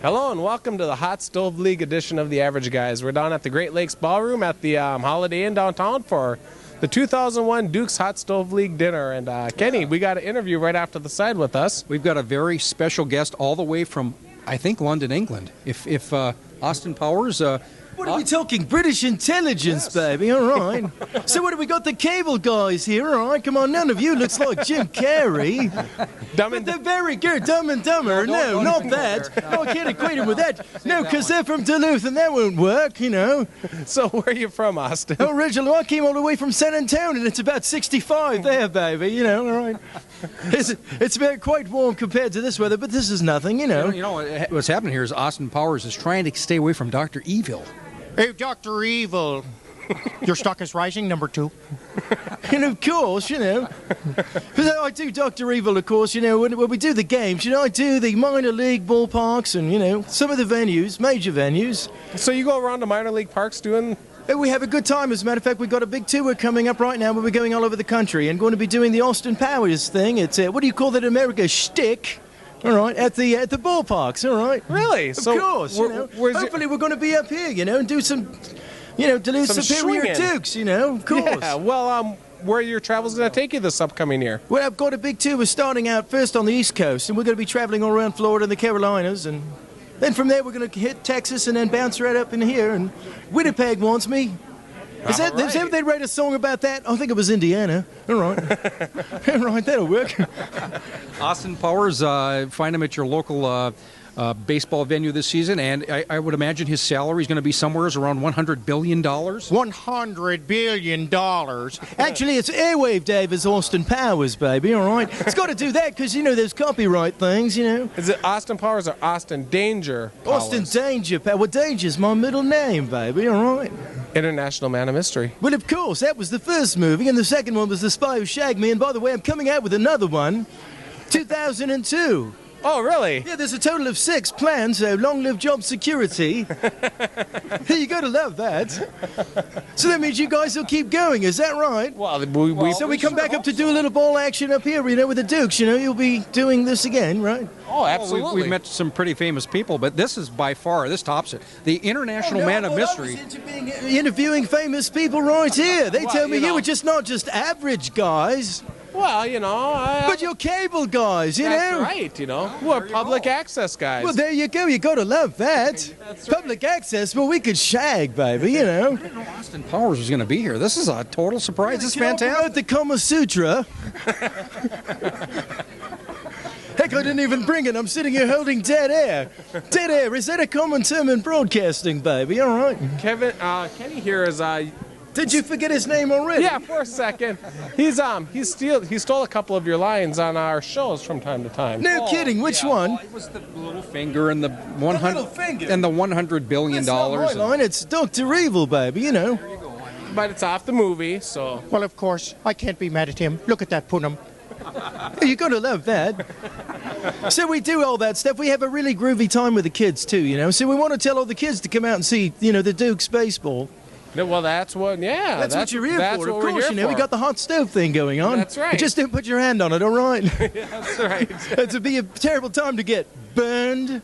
Hello and welcome to the Hot Stove League edition of the Average Guys. We're down at the Great Lakes Ballroom at the Holiday Inn downtown for the 2001 Dukes Hot Stove League dinner. And Kenny, we got an interview right after the side with us. We've got a very special guest all the way from, I think, London, England. If Austin Powers... What are we talking? British intelligence, baby, all right. So what have we got? The cable guys here, all right? Come on, none of you looks like Jim Carrey. But they're very good. Dumb and Dumber. No, not that. No, I can't equate them with that. No, because they're from Duluth and that won't work, you know. So where are you from, Austin? Originally, I came all the way from San Antonio, and it's about 65 there, baby, you know, all right. It's been quite warm compared to this weather, but this is nothing, you know. You know what's happening here is Austin Powers is trying to stay away from Dr. Evil. Hey, Dr. Evil. Your stock is rising, number 2. And of course, you know, because I do Dr. Evil, of course, you know, when we do the games, you know, I do the minor league ballparks and, you know, some of the venues, major venues. So you go around to minor league parks doing... We have a good time. As a matter of fact, we've got a big tour coming up right now where we're going all over the country and going to be doing the Austin Powers thing. It's, what do you call that in America? Shtick. All right, at the ballparks, all right. Really? Of course, you know. Hopefully we're going to be up here, you know, and do some, you know, Duluth Superior Dukes, you know, of course. Yeah, well, where are your travels going to take you this upcoming year? Well, I've got a big tour. We're starting out first on the East Coast, and we're going to be traveling all around Florida and the Carolinas, and then from there we're going to hit Texas and then bounce right up in here, and Winnipeg wants me. Is that, have they write a song about that? I think it was Indiana. All right. All right, that'll work. Austin Powers, find him at your local baseball venue this season, and I would imagine his salary is going to be somewhere around $100 billion. $100 billion. Actually, it's Airwave Dave as Austin Powers, baby, all right? It's got to do that because, you know, there's copyright things, you know. Is it Austin Powers or Austin Danger Powers? Austin Danger Powers. Well, Danger's my middle name, baby, all right? International Man of Mystery. Well, of course, that was the first movie, and the second one was The Spy Who Shagged Me, and by the way, I'm coming out with another one, 2002. Oh, really? Yeah, there's a total of 6 planned, so long live job security. You gotta love that. So that means you guys will keep going, is that right? Well, so we come back up to do a little ball action up here, you know, with the Dukes, you know, you'll be doing this again, right? Oh, absolutely. We've met some pretty famous people, but this is by far, this tops it. The International Man of Mystery. Interviewing famous people right here. They tell me you were just not just average guys. Well, you know... but you're cable guys, you know? That's right, you know. We're public access guys. Well, there you go. You got to love that. That's right. Public access, well, we could shag, baby, you know. I didn't know Austin Powers was going to be here. This is a total surprise. This is fantastic. The Kama Sutra. Heck, I didn't even bring it. I'm sitting here holding dead air. Dead air, is that a common term in broadcasting, baby? All right. Kenny here is... Did you forget his name already? Yeah, for a second. He stole a couple of your lines on our shows from time to time. No kidding. Which one? Well, it was the little finger and the $100 billion. That's not my line. It's Dr. Evil, baby. You know. There you go. But it's off the movie, so. Well, of course, I can't be mad at him. Look at that punum. You gotta love that. So we do all that stuff. We have a really groovy time with the kids too. You know. So we want to tell all the kids to come out and see, you know, the Dukes baseball. Well, that's what, yeah. That's what you're here for, of course, you know. We got the hot stove thing going on. That's right. Just don't put your hand on it, all right? Yeah, that's right. It'd be a terrible time to get burned.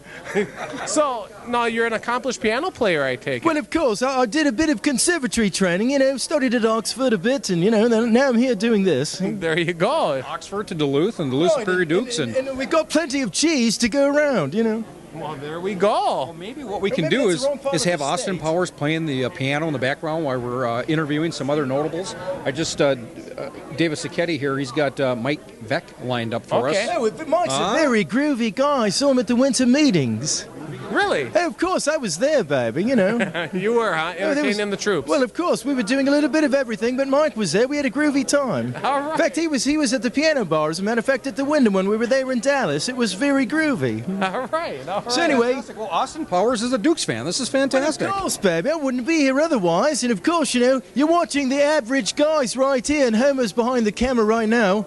So, now you're an accomplished piano player, I take it. Well, of course. I did a bit of conservatory training, you know, studied at Oxford a bit, and, you know, now I'm here doing this. There you go. Oxford to Duluth and Duluth Superior Dukes. And we've got plenty of cheese to go around, you know. Well, there we go. Well, maybe what we can do is have Austin Powers playing the piano in the background while we're interviewing some other notables. I just, David Sacchetti here, he's got Mike Veeck lined up for us. Oh, Mike's a very groovy guy. I saw him at the winter meetings. Really? Hey, of course, I was there, baby, you know. You were, huh? Entertaining the troops. Well, of course, we were doing a little bit of everything, but Mike was there. We had a groovy time. All right. In fact, he was at the piano bar, as a matter of fact, at the Wyndham when we were there in Dallas. It was very groovy. All right. So anyway... Fantastic. Well, Austin Powers is a Dukes fan. This is fantastic. Well, of course, baby. I wouldn't be here otherwise. And of course, you know, you're watching the average guys right here, and Homer's behind the camera right now.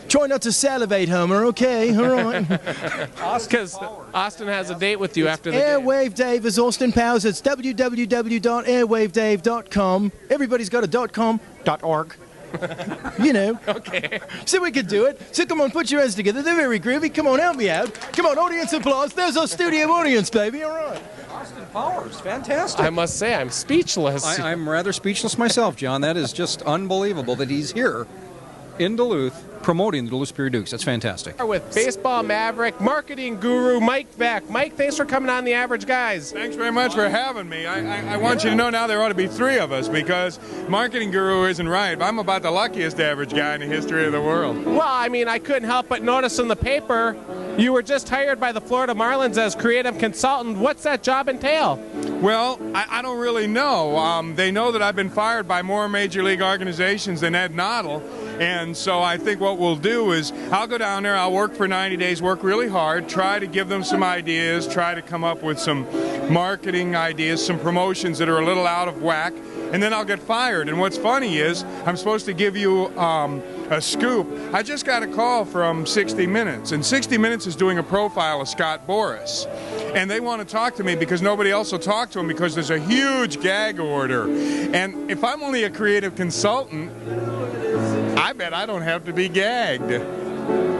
Try not to salivate, Homer, okay? All right. Because Austin has a date with you after the Airwave Dave is Austin Powers. It's www.airwavedave.com. Everybody's got a .com. .org. You know. Okay. So we could do it. So come on, put your hands together. They're very groovy. Come on, help me out. Come on, audience applause. There's our studio audience, baby. All right. Austin Powers, fantastic. I must say, I'm speechless. I'm rather speechless myself, John. That is just unbelievable that he's here in Duluth promoting the Duluth Superior Dukes. That's fantastic. With baseball maverick, marketing guru Mike Veeck. Mike, thanks for coming on The Average Guys. Thanks very much for having me. I want you to know now there ought to be 3 of us because marketing guru isn't right. I'm about the luckiest average guy in the history of the world. Well, I mean, I couldn't help but notice in the paper you were just hired by the Florida Marlins as creative consultant. What's that job entail? Well, I don't really know. They know that I've been fired by more major league organizations than Ed Noddle. And so I think what we'll do is I'll go down there, I'll work for 90 days, work really hard, try to give them some ideas, try to come up with some marketing ideas, some promotions that are a little out of whack, and then I'll get fired. And what's funny is I'm supposed to give you a scoop. I just got a call from 60 Minutes, and 60 Minutes is doing a profile of Scott Boras. And they want to talk to me because nobody else will talk to him because there's a huge gag order. And if I'm only a creative consultant, I bet I don't have to be gagged.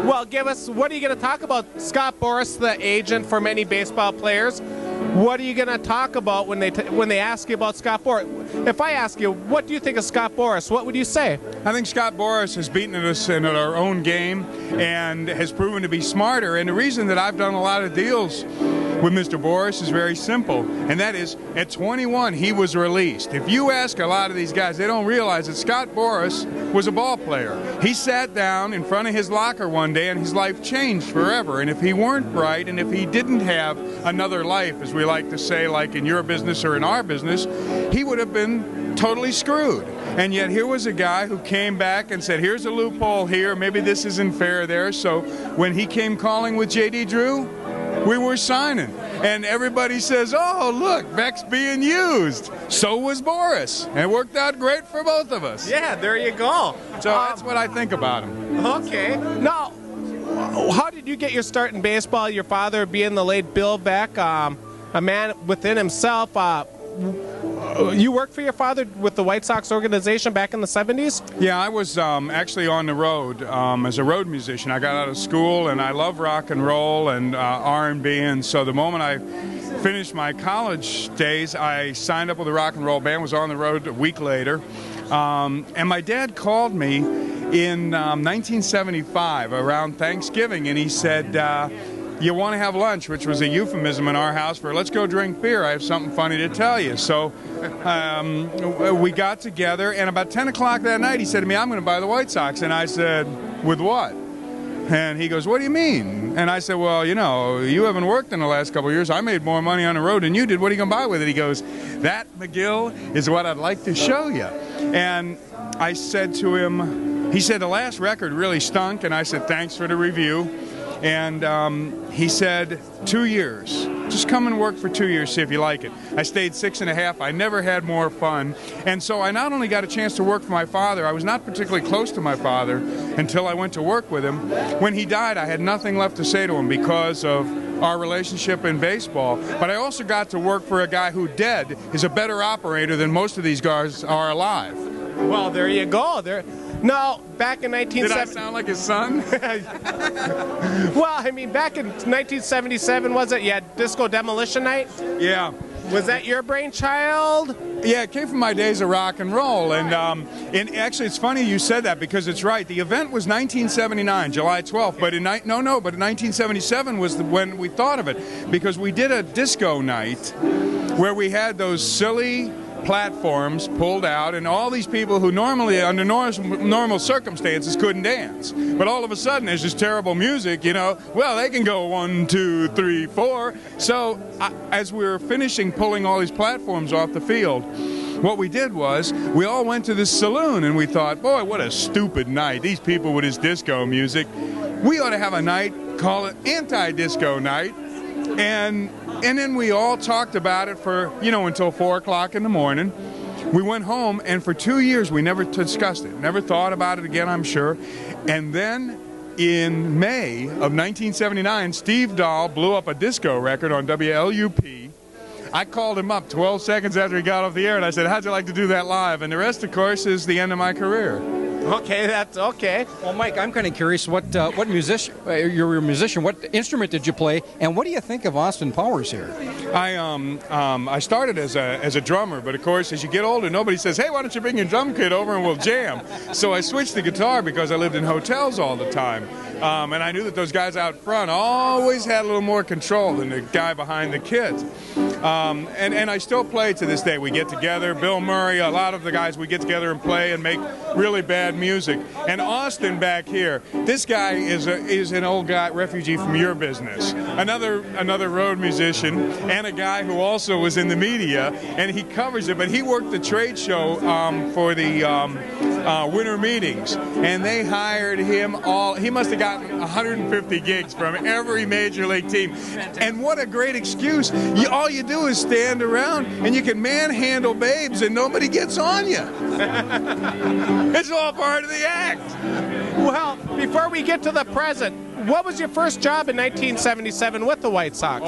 Well, give us, what are you going to talk about? Scott Boras, the agent for many baseball players. What are you going to talk about when they ask you about Scott Boras? If I ask you, what do you think of Scott Boras, what would you say? I think Scott Boras has beaten us in our own game and has proven to be smarter. And the reason that I've done a lot of deals with Mr. Boras is very simple, and that is at 21 he was released. If you ask a lot of these guys, they don't realize that Scott Boras was a ball player. He sat down in front of his locker one day and his life changed forever. And if he weren't bright and if he didn't have another life, as we like to say, like in your business or in our business, he would have been totally screwed. And yet here was a guy who came back and said, here's a loophole here, maybe this isn't fair there. So when he came calling with J.D. Drew, we were signing. And everybody says, oh, look, Veeck's being used. So was Boras. And it worked out great for both of us. Yeah, there you go. So that's what I think about him. Okay. Now, how did you get your start in baseball? Your father being the late Bill Veeck, a man within himself. You worked for your father with the White Sox organization back in the 70s? Yeah, I was actually on the road as a road musician. I got out of school, and I love rock and roll and R&B, and so the moment I finished my college days, I signed up with a rock and roll band, was on the road a week later, and my dad called me in 1975 around Thanksgiving, and he said, you want to have lunch, which was a euphemism in our house for let's go drink beer. I have something funny to tell you. So we got together, and about 10 o'clock that night, he said to me, I'm going to buy the White Sox. And I said, with what? And he goes, what do you mean? And I said, well, you know, you haven't worked in the last couple of years. I made more money on the road than you did. What are you going to buy with it? He goes, that, McGill, is what I'd like to show you. And I said to him, he said, the last record really stunk. And I said, thanks for the review. And he said, 2 years. Just come and work for 2 years, see if you like it. I stayed 6.5. I never had more fun. And so I not only got a chance to work for my father, I was not particularly close to my father until I went to work with him. When he died, I had nothing left to say to him because of our relationship in baseball. But I also got to work for a guy who dead is a better operator than most of these guys are alive. Well, there you go. No, back in 1970. Did I sound like his son? Well, I mean, back in 1977, was it? You had Disco Demolition Night? Yeah. Was that your brainchild? Yeah, it came from my days of rock and roll. And actually, it's funny you said that because it's right. The event was 1979, July 12th. But in 1977 was when we thought of it because we did a disco night where we had those silly platforms pulled out, and all these people who normally, under normal circumstances, couldn't dance. But all of a sudden, there's this terrible music, you know, well, they can go 1, 2, 3, 4. So as we were finishing pulling all these platforms off the field, what we did was we all went to this saloon, and we thought, boy, what a stupid night. These people with this disco music. We ought to have a night, call it anti-disco night. And then we all talked about it for, until 4 o'clock in the morning. We went home, and for 2 years we never discussed it. Never thought about it again, I'm sure. And then in May of 1979, Steve Dahl blew up a disco record on WLUP. I called him up 12 seconds after he got off the air, and I said, how'd you like to do that live? And the rest, of course, is the end of my career. Okay, that's okay. Well, Mike, I'm kind of curious what musician you're a musician. What instrument did you play, and what do you think of Austin Powers here? I started as a drummer, but of course, as you get older, nobody says, "Hey, why don't you bring your drum kit over and we'll jam?" So I switched to guitar because I lived in hotels all the time, and I knew that those guys out front always had a little more control than the guy behind the kit. And I still play to this day. We get together, Bill Murray, a lot of the guys, we get together and play and make really bad music. And Austin back here, this guy is an old guy, refugee from your business, another road musician, and a guy who also was in the media, and he covers it. But he worked the trade show for the winter meetings, and they hired him all. He must have gotten 150 gigs from every major league team. And what a great excuse! All you do is stand around, and you can manhandle babes, and nobody gets on you. It's all part of the act. Well, before we get to the present, what was your first job in 1977 with the White Sox?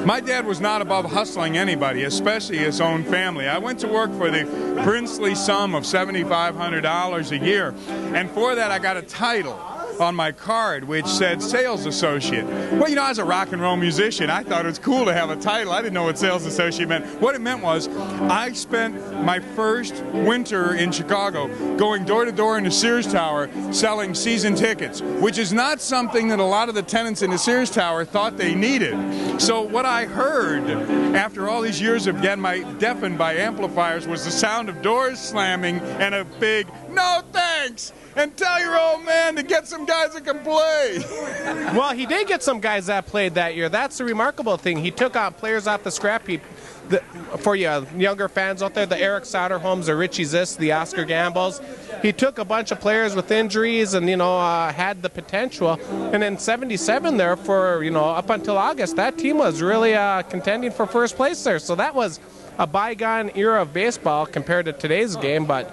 My dad was not above hustling anybody, especially his own family. I went to work for the princely sum of $7,500 a year, and for that I got a title on my card which said sales associate. Well, you know, as a rock and roll musician, I thought it was cool to have a title. I didn't know what sales associate meant. What it meant was I spent my first winter in Chicago going door to door in the Sears Tower selling season tickets, which is not something that a lot of the tenants in the Sears Tower thought they needed. So what I heard after all these years of getting deafened by amplifiers was the sound of doors slamming and a big "no thanks," and tell your old man to get some guys that can play. Well, he did get some guys that played that year. That's the remarkable thing. He took out players off the scrap heap. For you younger fans out there, the Eric Soderholms, the Richie Zisk, the Oscar Gambles. He took a bunch of players with injuries and, had the potential. And in 77 there for, up until August, that team was really contending for first place there. So that was a bygone era of baseball compared to today's game. But,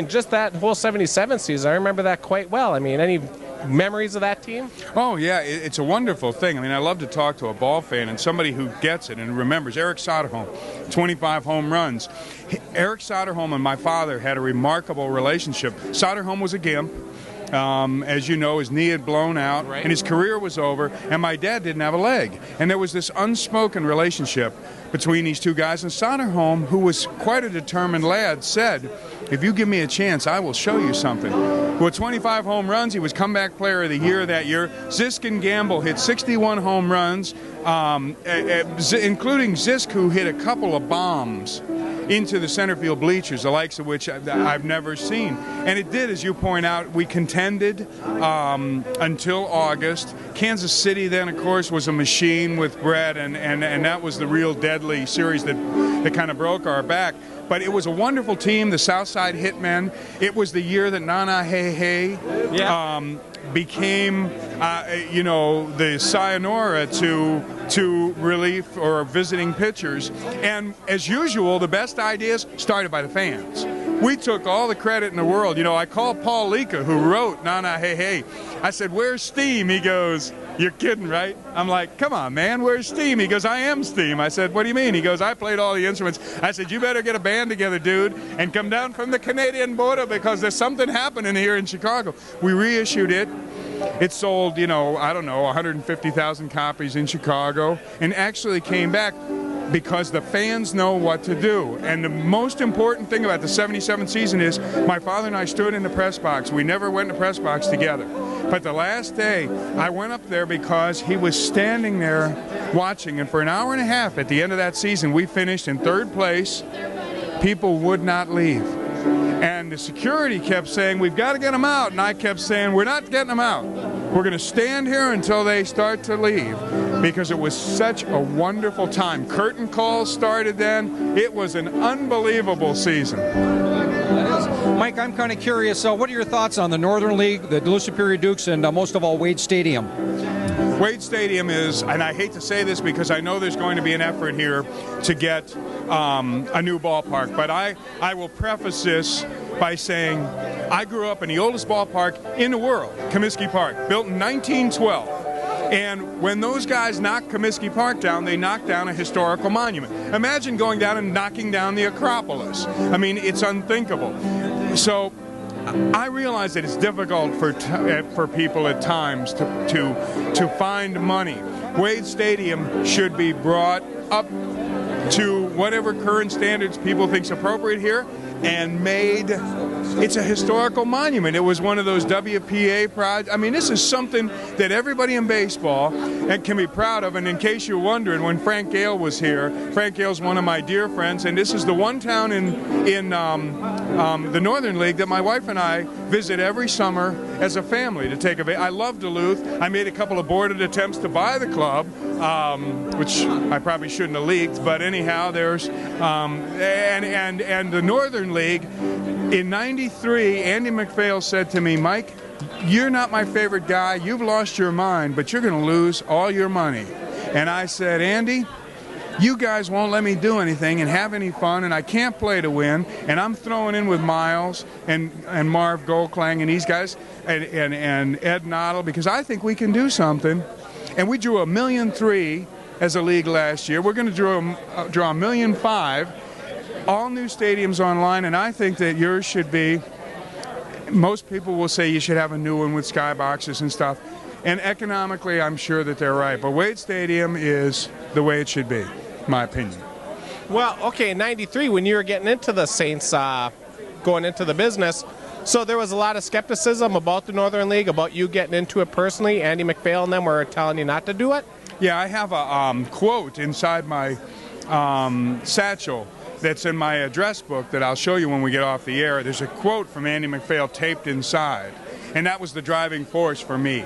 just that whole 77 season, I remember that quite well. Any memories of that team? Oh, yeah, it's a wonderful thing. I love to talk to a ball fan and somebody who gets it and remembers. Eric Soderholm, 25 home runs. Eric Soderholm and my father had a remarkable relationship. Soderholm was a gimp. As you know, his knee had blown out, and his career was over, and my dad didn't have a leg. And there was this unspoken relationship between these two guys. And Soderholm, who was quite a determined lad, said, "If you give me a chance, I will show you something." With 25 home runs, he was comeback player of the year that year. Zisk and Gamble hit 61 home runs, including Zisk, who hit a couple of bombs into the center field bleachers, the likes of which I've never seen. And it did, as you point out, we contended until August. Kansas City then, of course, was a machine with Brett, and that was the real deadly series that kind of broke our back. But it was a wonderful team, the Southside Hitmen. It was the year that Nana Hey Hey became, the sayonara to relief or visiting pitchers. And as usual, the best ideas started by the fans. We took all the credit in the world. I called Paul Lika, who wrote Nana Hey Hey. I said, "Where's Steam?" He goes, "You're kidding, right?" I'm like, "Come on, man, where's Steam?" He goes, "I am Steam." I said, "What do you mean?" He goes, "I played all the instruments." I said, "You better get a band together, dude, and come down from the Canadian border because there's something happening here in Chicago." We reissued it. It sold, 150,000 copies in Chicago, and actually came back because the fans know what to do. And the most important thing about the 77 season is my father and I stood in the press box. We never went in the press box together. But the last day, I went up there because he was standing there watching. And for an hour and a half at the end of that season, we finished in third place. People would not leave. And the security kept saying, "We've got to get them out." And I kept saying, "We're not getting them out. We're going to stand here until they start to leave," because it was such a wonderful time. Curtain calls started then. It was an unbelievable season. Mike, I'm kind of curious. What are your thoughts on the Northern League, the Duluth Superior Dukes, and most of all, Wade Stadium? Wade Stadium is, and I hate to say this because I know there's going to be an effort here to get a new ballpark, but I will preface this by saying I grew up in the oldest ballpark in the world, Comiskey Park, built in 1912. And when those guys knocked Comiskey Park down, they knocked down a historical monument. Imagine going down and knocking down the Acropolis. I mean, it's unthinkable. So I realize that it's difficult for people at times to find money. Wade Stadium should be brought up to whatever current standards people think is appropriate here and made. It's a historical monument. It was one of those WPA projects. I mean, this is something that everybody in baseball can be proud of. And in case you're wondering, when Frank Gale was here, Frank Gale's one of my dear friends, and this is the one town in the Northern League that my wife and I visit every summer as a family to take a vacation. I love Duluth. I made a couple of aborted attempts to buy the club, which I probably shouldn't have leaked, but anyhow, there's and the Northern League. In '93, Andy McPhail said to me, Mike, you're not my favorite guy. You've lost your mind, but you're going to lose all your money. And I said, Andy, you guys won't let me do anything and have any fun, and I can't play to win, and I'm throwing in with Miles and Marv Goldklang and these guys and Ed Noddle because I think we can do something. And we drew $1.3 million as a league last year. We're going to draw $1.5 million. All new stadiums online, and I think that yours should be. Most people will say you should have a new one with skyboxes and stuff. And economically, I'm sure that they're right. But Wade Stadium is the way it should be, my opinion. Well, okay, in '93, when you were getting into the Saints, going into the business, so there was a lot of skepticism about the Northern League, about you getting into it personally. Andy McPhail and them were telling you not to do it? Yeah, I have a quote inside my satchel that's in my address book that I'll show you when we get off the air. There's a quote from Andy McPhail taped inside, and that was the driving force for me,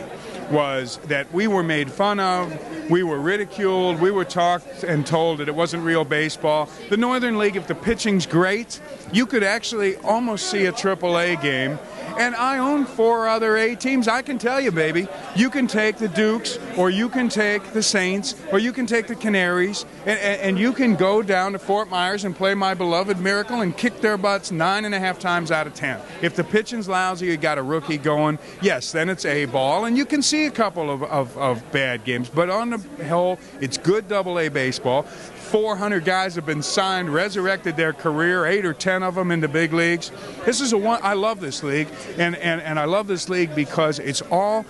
was that we were made fun of, we were ridiculed, we were talked and told that it wasn't real baseball. The Northern League, if the pitching's great, you could actually almost see a AAA game. And I own 4 other A teams. I can tell you, baby, you can take the Dukes, or you can take the Saints, or you can take the Canaries, and you can go down to Fort Myers and play my beloved Miracle and kick their butts 9.5 times out of 10. If the pitching's lousy, you got a rookie going, yes, then it's A ball, and you can see a couple of bad games. But on the whole, it's good AA baseball. 400 guys have been signed, resurrected their career, 8 or 10 of them in the big leagues. This is I love this league, and I love this league because it's all,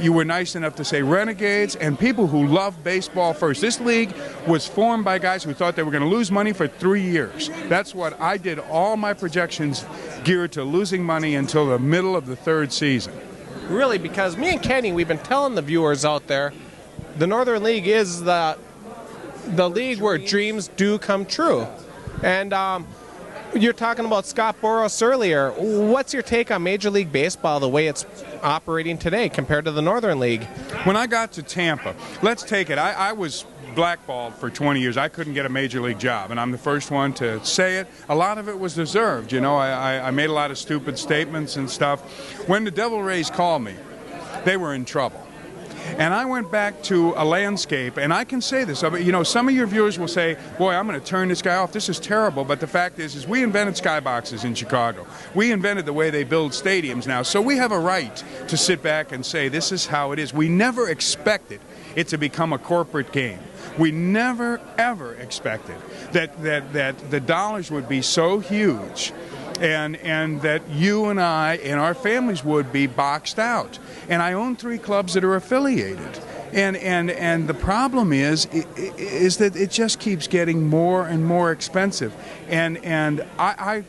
you were nice enough to say, renegades and people who love baseball first. This league was formed by guys who thought they were going to lose money for 3 years. That's what I did. All my projections geared to losing money until the middle of the 3rd season. Really, because me and Kenny, we've been telling the viewers out there, the Northern League is the league where dreams do come true. And you're talking about Scott Boras earlier. What's your take on Major League Baseball, the way it's operating today compared to the Northern League? When I got to Tampa, let's take it. I was blackballed for 20 years. I couldn't get a Major League job, and I'm the first one to say it. A lot of it was deserved. You know, I made a lot of stupid statements and stuff. When the Devil Rays called me, they were in trouble. And I went back to a landscape, and I can say this. You know, some of your viewers will say, boy, I'm going to turn this guy off. This is terrible. But the fact is we invented skyboxes in Chicago. We invented the way they build stadiums now. So we have a right to sit back and say this is how it is. We never expected it to become a corporate game. We never, ever expected that the dollars would be so huge and that you and I and our families would be boxed out. And I own 3 clubs that are affiliated. And the problem is that it just keeps getting more and more expensive. And I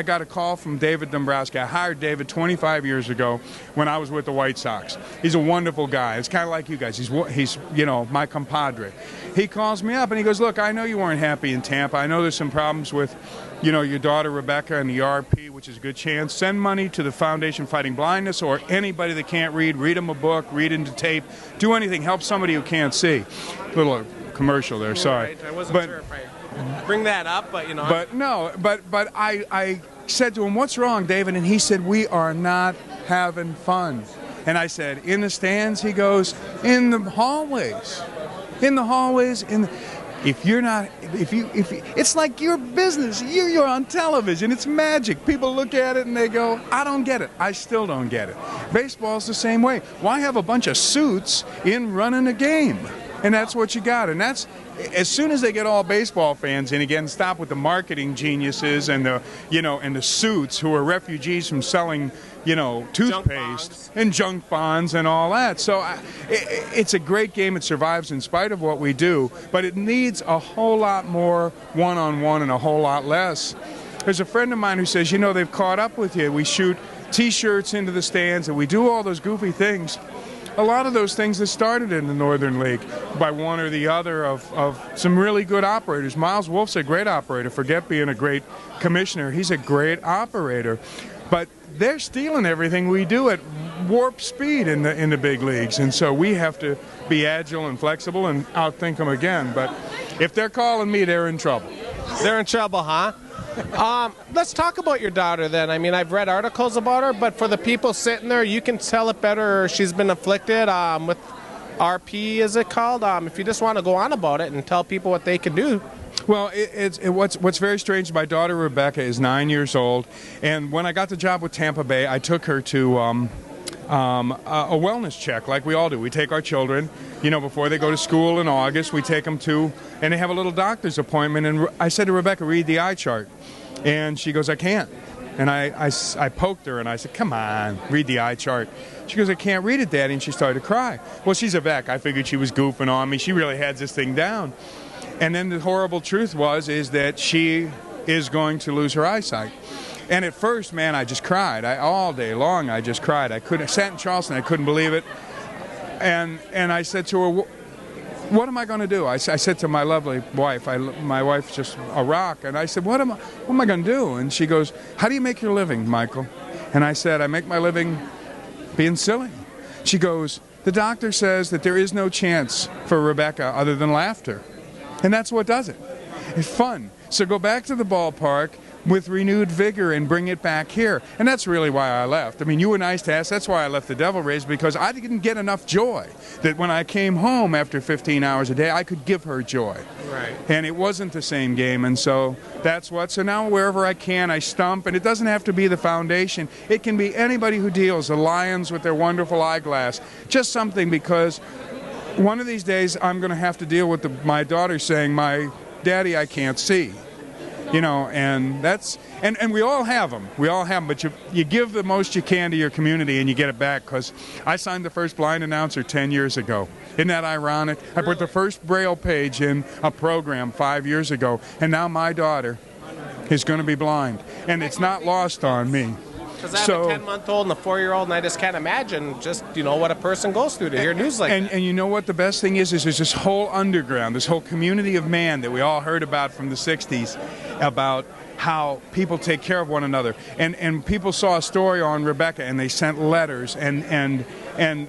got a call from David Dombrowski. I hired David 25 years ago when I was with the White Sox. He's a wonderful guy. It's kind of like you guys. He's you know, my compadre. He calls me up and he goes, look, I know you weren't happy in Tampa. I know there's some problems with, you know, your daughter Rebecca and the RP, which is a good chance. Send money to the Foundation Fighting Blindness, or anybody that can't read them a book, read into tape, do anything, help somebody who can't see. Little commercial there, sorry. Right. I wasn't sure if I bring that up, but you know. But no, but I said to him, what's wrong, David? And he said, we are not having fun. And I said, in the stands? He goes, in the hallways. In the hallways. if you, it's like your business. You're on television. It's magic. People look at it and they go, I don't get it. I still don't get it. Baseball's the same way. Why have a bunch of suits in running a game? And that's what you got. And that's, as soon as they get all baseball fans in again, stop with the marketing geniuses and the, and the suits who are refugees from selling, toothpaste and junk bonds and all that. So it's a great game. It survives in spite of what we do, but it needs a whole lot more one-on-one and a whole lot less. There's a friend of mine who says, they've caught up with you. We shoot T-shirts into the stands and we do all those goofy things. A lot of those things that started in the Northern League by one or the other of some really good operators. Miles Wolf's a great operator. Forget being a great commissioner. He's a great operator. But they're stealing everything we do at warp speed in the big leagues. And so we have to be agile and flexible and outthink them again. But if they're calling me, they're in trouble. They're in trouble, huh? Let's talk about your daughter then. I mean, I've read articles about her, but for the people sitting there, you can tell it better. She's been afflicted with RP, is it called? If you just want to go on about it and tell people what they can do. Well, what's very strange, my daughter Rebecca is 9 years old, and when I got the job with Tampa Bay, I took her to a wellness check like we all do. We take our children, before they go to school in August, we take them and they have a little doctor's appointment, and I said to Rebecca, read the eye chart. And she goes, I can't. And I poked her and I said, come on, read the eye chart. She goes, I can't read it, Daddy, and she started to cry. Well, she's a Veeck. I figured she was goofing on me. She really had this thing down. And then the horrible truth is that she is going to lose her eyesight. And at first, man, I just cried. All day long, I just cried. I sat in Charleston, I couldn't believe it. And I said to her, what am I going to do? I said to my lovely wife, my wife's just a rock, and I said, what am I going to do? And she goes, how do you make your living, Michael? And I said, I make my living being silly. She goes, the doctor says that there is no chance for Rebecca other than laughter. And that's what does it. It's fun. So go back to the ballpark with renewed vigor and bring it back here. And that's really why I left. I mean, you were nice to ask. That's why I left the Devil Rays, because I didn't get enough joy that when I came home after 15 hours a day, I could give her joy. Right. And it wasn't the same game. And so so now wherever I can, I stump. And it doesn't have to be the foundation. It can be anybody who deals, the Lions with their wonderful eyeglass. Just something, because one of these days I'm going to have to deal with my daughter saying, my daddy, I can't see. And that's, and we all have them. We all have them, but you give the most you can to your community and you get it back, because I signed the first blind announcer 10 years ago. Isn't that ironic? I put the first Braille page in a program 5 years ago, and now my daughter is going to be blind. And it's not lost on me. Because I have a 10-month-old and a 4-year-old, and I just can't imagine just, what a person goes through to hear news like that. And you know what the best thing is there's this whole underground, this whole community of man that we all heard about from the 60s, about how people take care of one another. And people saw a story on Rebecca, and they sent letters and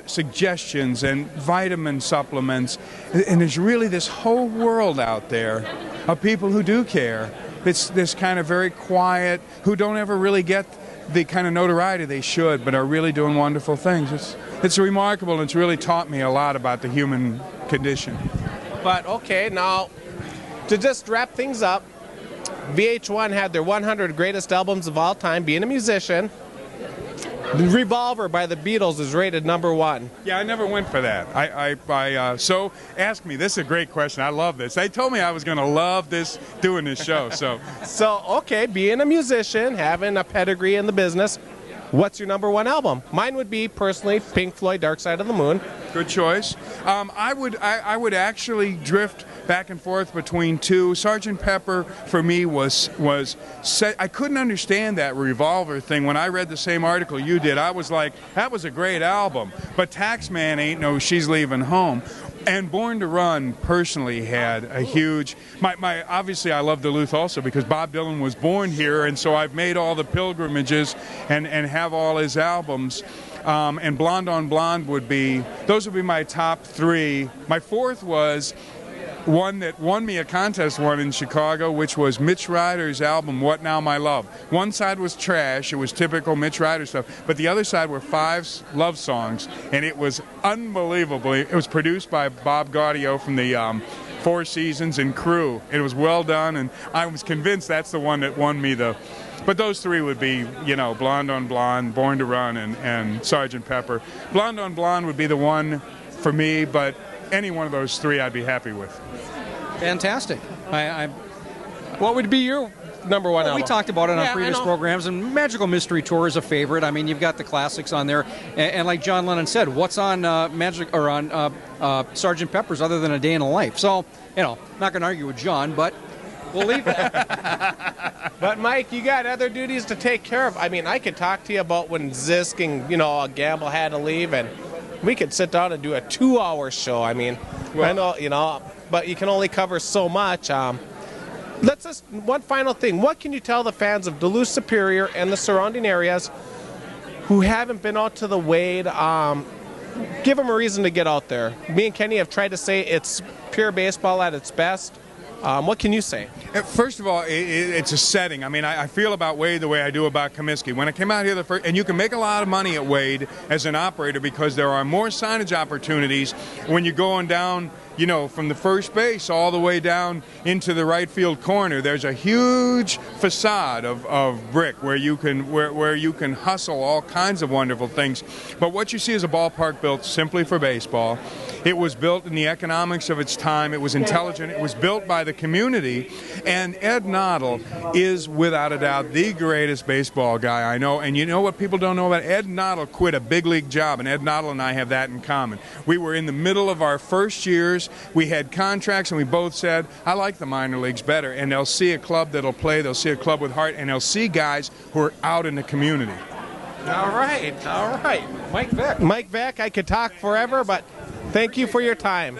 suggestions and vitamin supplements. And there's really this whole world out there of people who do care. It's this kind of very quiet, who don't ever really get the kind of notoriety they should, but are really doing wonderful things. It's remarkable, and it's really taught me a lot about the human condition. But okay, now to just wrap things up, VH1 had their 100 greatest albums of all time. Being a musician, Revolver by the Beatles is rated #1. Yeah, I never went for that. So ask me. This is a great question. I love this. They told me I was going to love doing this show. So okay, being a musician, having a pedigree in the business, what's your #1 album? Mine would be personally Pink Floyd, Dark Side of the Moon. Good choice. I would actually drift back and forth between two. Sgt. Pepper for me was I couldn't understand that Revolver thing. When I read the same article you did, I was like, that was a great album. But Taxman ain't no She's Leaving Home. And Born to Run personally had a huge. Obviously I love Duluth also because Bob Dylan was born here, and so I've made all the pilgrimages and have all his albums. And Blonde on Blonde would be my top 3. My 4th was one that won me a contest one in Chicago, which was Mitch Ryder's album, What Now My Love. One side was trash, it was typical Mitch Ryder stuff, but the other side were 5 love songs, and it was unbelievable. It was produced by Bob Gaudio from Four Seasons, and Crew. It was well done, and I was convinced that's the one that won me the. But those three would be, you know, Blonde on Blonde, Born to Run, and Sgt. Pepper. Blonde on Blonde would be the one for me, but any one of those three I'd be happy with. Fantastic. What would be your number one album? We talked about it on previous programs, and Magical Mystery Tour is a favorite. I mean, you've got the classics on there, and like John Lennon said, what's on Sgt. Pepper's other than A Day in the Life? So, you know, not going to argue with John, but we'll leave that. But Mike, you got other duties to take care of. I mean, I could talk to you about when Zisk and Gamble had to leave, and we could sit down and do a 2-hour show. I mean, I know, but you can only cover so much. Let's just one final thing. What can you tell the fans of Duluth Superior and the surrounding areas who haven't been out to the Wade? Give them a reason to get out there. Me and Kenny have tried to say it's pure baseball at its best. What can you say? First of all, it's a setting. I mean, I feel about Wade the way I do about Comiskey. When I came out here the first, and you can make a lot of money at Wade as an operator because there are more signage opportunities when you're going down, you know, from the first base all the way down into the right field corner. There's a huge facade of brick where you can hustle all kinds of wonderful things. But what you see is a ballpark built simply for baseball. It was built in the economics of its time. It was intelligent. It was built by the community. And Ed Noddle is, without a doubt, the greatest baseball guy I know. And you know what people don't know about it? Ed Noddle quit a big league job, and Ed Noddle and I have that in common. We were in the middle of our first years. We had contracts, and we both said, I like the minor leagues better. And they'll see a club that'll play. They'll see a club with heart, and they'll see guys who are out in the community. All right. Mike Veeck. I could talk forever, but thank you for your time.